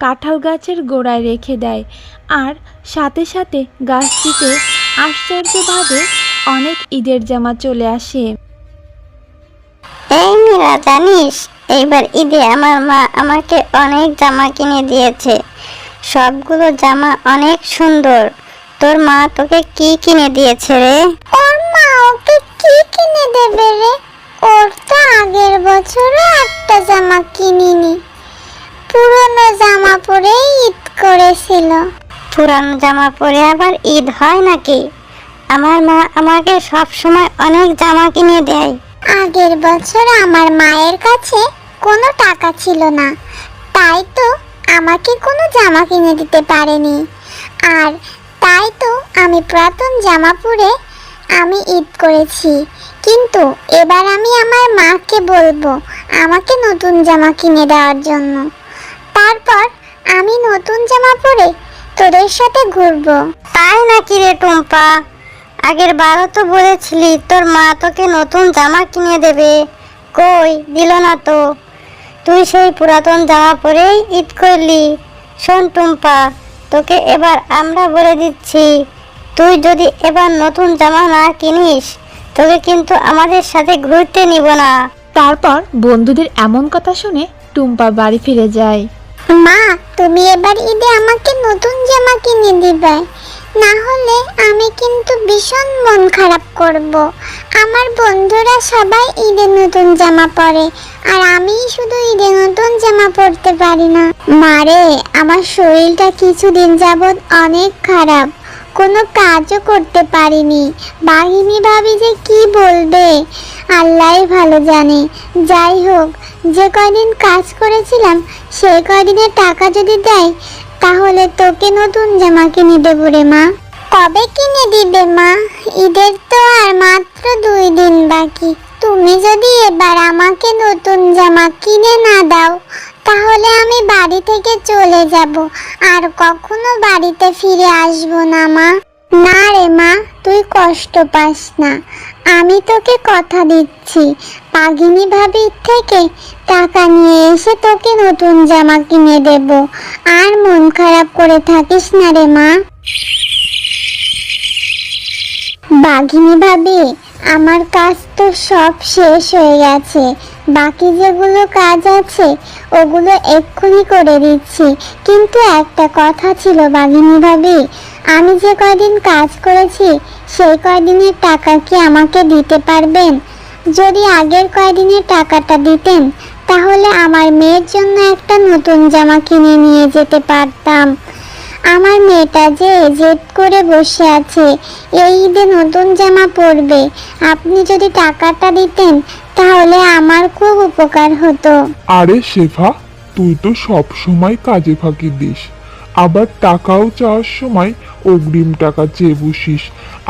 কাঁঠাল গাছের গোড়ায় রেখে দেয়। আর সাথে সাথে গাছটিতে আশ্চর্যভাবে অনেক ঈদের জামা চলে আসে। এই মীরা, জানিস এইবার ঈদে আমার মা আমাকে অনেক জামা কিনে দিয়েছে। সবগুলো জামা অনেক সুন্দর। তোর মা তোকে কি কিনে দিয়েছে রে? ওর মা ওকে কি কিনে দেবে রে? ওর তো আগের বছরও একটা জামা কিনিনি। পুরনো জামা পরে ঈদ করেছিল। পুরানো জামা পরে আবার ঈদ হয় নাকি? আমার মা আমাকে সব সময় অনেক জামা কিনে দেয়। আগের বছর আমার মায়ের কাছে কোনো টাকা ছিল না, তাই তো আমাকে কোনো জামা কিনে দিতে পারেনি। আর তাই তো আমি পুরাতন জামা পরে আমি ঈদ করেছি। কিন্তু এবার আমি আমার মাকে বলবো আমাকে নতুন জামা কিনে দেওয়ার জন্য। তারপর আমি নতুন জামা পরে তোদের সাথে ঘুরবো। তাই নাকি রে টুম্পা? আগের বারও তো বলেছিলি তোর মা তোকে নতুন জামা কিনে দেবে, কই দিল না তো? তুই সেই পুরাতন জামা পরেই ঈদ করলি। শোন টুম্পা, তোকে এবার আমরা বলে দিচ্ছি, তুই যদি এবার নতুন জামা না কিনিস তোকে কিন্তু আমাদের সাথে ঘুরতে নিব না। তারপর বন্ধুদের এমন কথা শুনে টুম্পা বাড়ি ফিরে যায়। মা, তুমি এবার ঈদে আমাকে নতুন জামা কিনে দিবে, না হলে আমি কিন্তু ভীষণ মন খারাপ করব। আমার বন্ধুরা সবাই ঈদে নতুন জামা পরে, আর আমি শুধু ঈদে নতুন জামা পরতে পারি না। মারে, আমার শরীরটা কিছুদিন যাবৎ অনেক খারাপ, কোনো কাজও করতে পারিনি। বাঘিনী ভাবি যে কি বলবে আল্লাহই ভালো জানে। যাই হোক, যে কয়দিন কাজ করেছিলাম সেই কয়দিনের টাকা যদি দেয় তাহলে তোকে নতুন জামা কিনে দেবো রে মা। কবে কিনে দিবে মা? ঈদের তো আর মাত্র 2 দিন বাকি। তুমি যদি এবার আমাকে নতুন জামা কিনে না দাও তাহলে আমি বাড়ি থেকে চলে যাব, আর কখনো বাড়িতে ফিরে আসবো না মা। না রে মা, তুই কষ্ট পাস না। আমি তোকে কথা দিচ্ছি, বাঘিনী ভাবির থেকে টাকা নিয়ে এসে তোকে নতুন জামা কিনে দেব। আর মন খারাপ করে থাকিস না রে মা। বাঘিনী ভাবি, আমার কাজ তো সব শেষ হয়ে গেছে। বাকি যেগুলো কাজ আছে ওগুলো এক্ষুনি করে দিচ্ছি। কিন্তু একটা কথা ছিল বাঘিনী ভাবি, আমি যে কয়দিন কাজ করেছি সেই কয়দিনের টাকা কি আমাকে দিতে পারবেন? যদি আগের কয়দিনের টাকাটা দিতেন তাহলে আমার মেয়ের জন্য একটা নতুন জামা কিনে নিয়ে যেতে পারতাম। আমার মেয়েটা যে জেদ করে বসে আছে এই ঈদে নতুন জামা পরবে। আপনি যদি টাকাটা দিতেন তাহলে আমার খুব উপকার হতো। আরে শেফা, তুই তো সব সময় কাজে ফাঁকি দিস, আবার টাকাও চাওয়ার সময় অগ্রিম টাকা চেয়ে বসিস।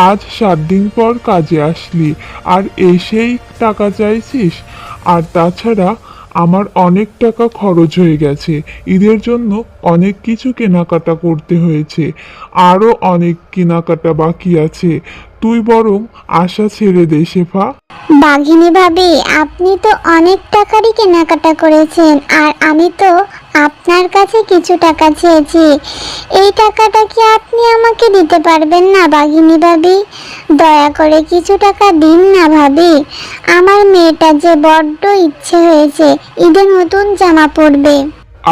আজ 7 দিন পর কাজে আসলি আর এসেই টাকা চাইছিস? আর তাছাড়া আমার অনেক টাকা খরচ হয়ে গেছে, ঈদের জন্য অনেক কিছু কেনাকাটা করতে হয়েছে, আরও অনেক কেনাকাটা বাকি আছে। তুই বরং আশা ছেড়ে দে শেফা। বাঘিনী ভাবি, আপনি তো অনেক টাকারই কেনাকাটা করেছেন, আর আমি তো আপনার কাছে কিছু টাকা চেয়েছি। এই টাকাটা কি আপনি আমাকে দিতে পারবেন না বাঘিনী ভাবি? দয়া করে কিছু টাকা দিন না ভাবি। আমার মেয়েটা যে বড্ড ইচ্ছে হয়েছে ঈদে নতুন জামা পরবে।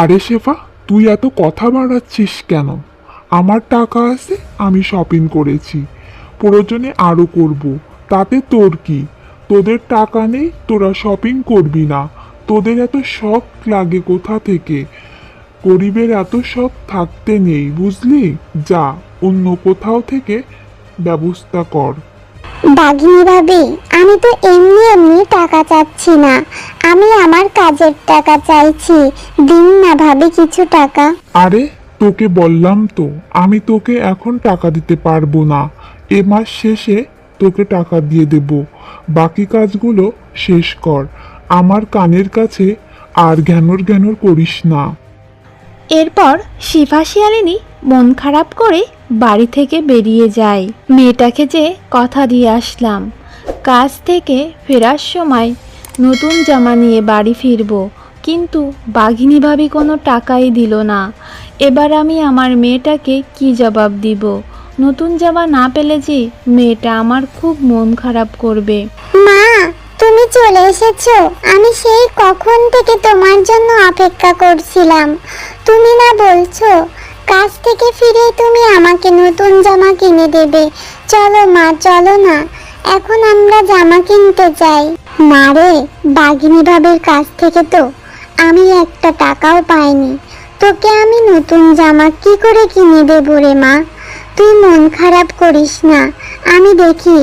আরে শেফা, তুই এত কথা বাড়াচ্ছিস কেন? আমার টাকা আছে, আমি শপিং করেছি, প্রয়োজনে আরও করব, তাতে তোর কি? তোদের টাকা নেই, তোরা শপিং করবি না? তোদের এত শখ লাগে কোথা থেকে? গরিবের এত শখ থাকতে নেই, বুঝলি? যা অন্য কোথাও থেকে ব্যবস্থা কর। বাঘিনী ভাবি, আমি তো এমনি এমনি টাকা চাচ্ছি না, আমি আমার কাজের টাকা চাইছি। দিন না ভাবি কিছু টাকা। আরে তোকে বললাম তো আমি তোকে এখন টাকা দিতে পারবো না, এ মাস শেষে তোকে টাকা দিয়ে দেব। বাকি কাজগুলো শেষ কর, আমার কানের কাছে আর ঘ্যানর ঘ্যানর করিস না। এরপর শিফা শিয়ালিনী মন খারাপ করে বাড়ি থেকে বেরিয়ে যায়। মেয়েটাকে যে কথা দিয়ে আসলাম, কাজ থেকে ফেরার সময় নতুন জামা নিয়ে বাড়ি ফিরবো, কিন্তু বাঘিনী ভাবি কোনো টাকাই দিল না। এবার আমি আমার মেয়েটাকে কি জবাব দিব? নতুন জামা না পেলে যে মেয়েটা আমার খুব মন খারাপ করবে। মা, তুমি চলে এসেছো। আমি সেই কখন থেকে তোমার জন্য অপেক্ষা করছিলাম। তুমি না বলছো কাজ থেকে ফিরে তুমি আমাকে নতুন জামা কিনে দেবে। চলো মা, চলো না, এখন আমরা জামা কিনতে যাই। মারে, বাঘিনী ভাবের কাছ থেকে তো আমি একটা টাকাও পাইনি। তোকে আমি নতুন জামা কি করে কিনে দেবো রে মা? তুই মন খারাপ করিস না, আমি দেখি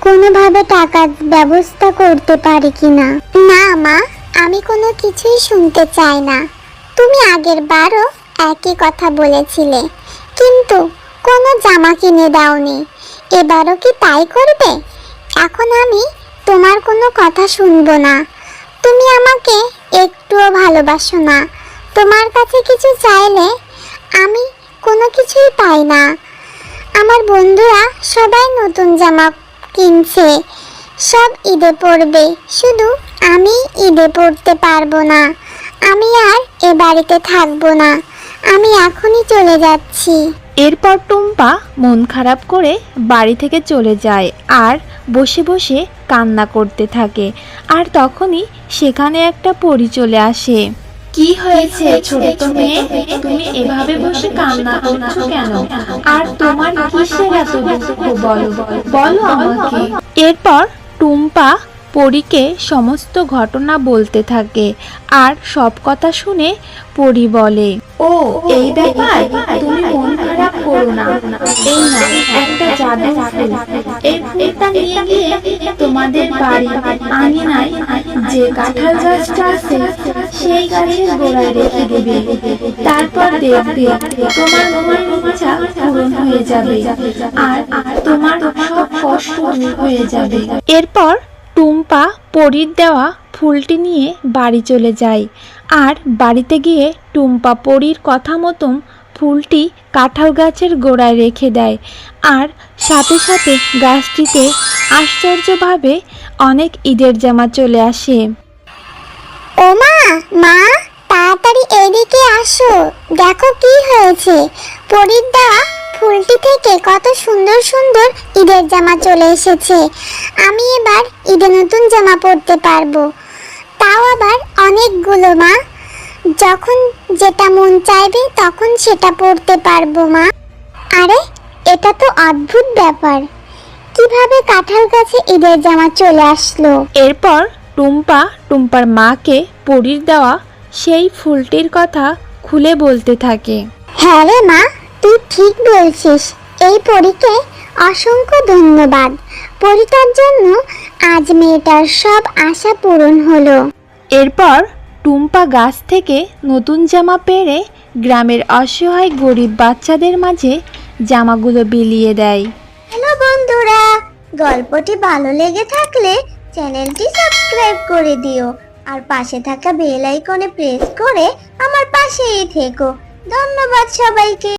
কোনোভাবে টাকার ব্যবস্থা করতে পারি কিনা। না মা, আমি কোনো কিছুই শুনতে চাই না। তুমি আগের বারও একই কথা বলেছিলে, কিন্তু কোনো জামা কিনে দাওনি। এবারও কি তাই করবে? এখন আমি তোমার কোনো কথা শুনবো না। তুমি আমাকে একটুও ভালোবাসো না। তোমার কাছে কিছু চাইলে আমি কোনো কিছুই পাই না। আমার বন্ধুরা সবাই নতুন জামা কিনছে, সব ঈদে পরবে, শুধু আমি ঈদে পরতে পারবো না। আমি আর এ বাড়িতে থাকবো না, আমি এখনই চলে যাচ্ছি। এরপর টুম্পা মন খারাপ করে বাড়ি থেকে চলে যায় আর বসে বসে কান্না করতে থাকে। আর তখনই সেখানে একটা পরী চলে আসে। কি হয়েছে ছোট মেয়ে, তুমি এভাবে বসে কান্না করছো কেন? আর তোমার কিসের এত দুঃখ, বলো বলো আমাকে। এরপর টুম্পা পরীকে সমস্ত ঘটনা বলতে থাকে আর সব কথা শুনে পরী বলে, ও এই ব্যাপার, তুমি মন খারাপ করো না। এই না একটা জাদু ফুল, এই ফুলটা নিয়ে গিয়ে তোমাদের বাড়ি আঙিনায় যে কাঁঠাল গাছটা আছে সেই গাছের গোড়ায় রেখে দেবে। তারপর দেখবে তোমার মনের ইচ্ছা পূরণ হয়ে যাবে আর তোমার সব কষ্ট দূর হয়ে যাবে। এরপর টুম্পা পরীর দেওয়া ফুলটি নিয়ে বাড়ি চলে যায় আর বাড়িতে গিয়ে টুম্পা পরীর কথা মতন ফুলটি কাঁঠাল গাছের গোড়ায় রেখে দেয় আর সাথে সাথে গাছটিতে আশ্চর্যভাবে অনেক ঈদের জামা চলে আসে। ও মা, মা, তাড়াতাড়ি এদিকে আসো, দেখো কি হয়েছে। পরীর দেওয়া ফুলটি থেকে কত সুন্দর সুন্দর ঈদের জামা চলে এসেছে। আমি এবার ঈদে নতুন জামা পরতে পারবো, তাও আবার অনেকগুলো মা। যখন যেটা মন চাইবে তখন সেটা পরতে পারবো মা। আরে, এটা তো অদ্ভুত ব্যাপার, কিভাবে কাঁঠাল গাছে ঈদের জামা চলে আসলো? এরপর টুম্পা টুম্পার মাকে পরীর দেওয়া সেই ফুলটির কথা খুলে বলতে থাকে। হ্যাঁ রে মা, তুই ঠিক বলছিস। এই পরীকে অসংখ্য ধন্যবাদ। পরীটার জন্য আজ মেয়েটার সব আশা পূরণ হলো। এরপর টুম্পা গাছ থেকে নতুন জামা পেড়ে গ্রামের অসহায় গরিব বাচ্চাদের মাঝে জামাগুলো বিলিয়ে দেয়। হ্যালো বন্ধুরা, গল্পটি ভালো লেগে থাকলে চ্যানেলটি সাবস্ক্রাইব করে দিও আর পাশে থাকা বেল আইকনে প্রেস করে আমার পাশেই থেকো। ধন্যবাদ সবাইকে।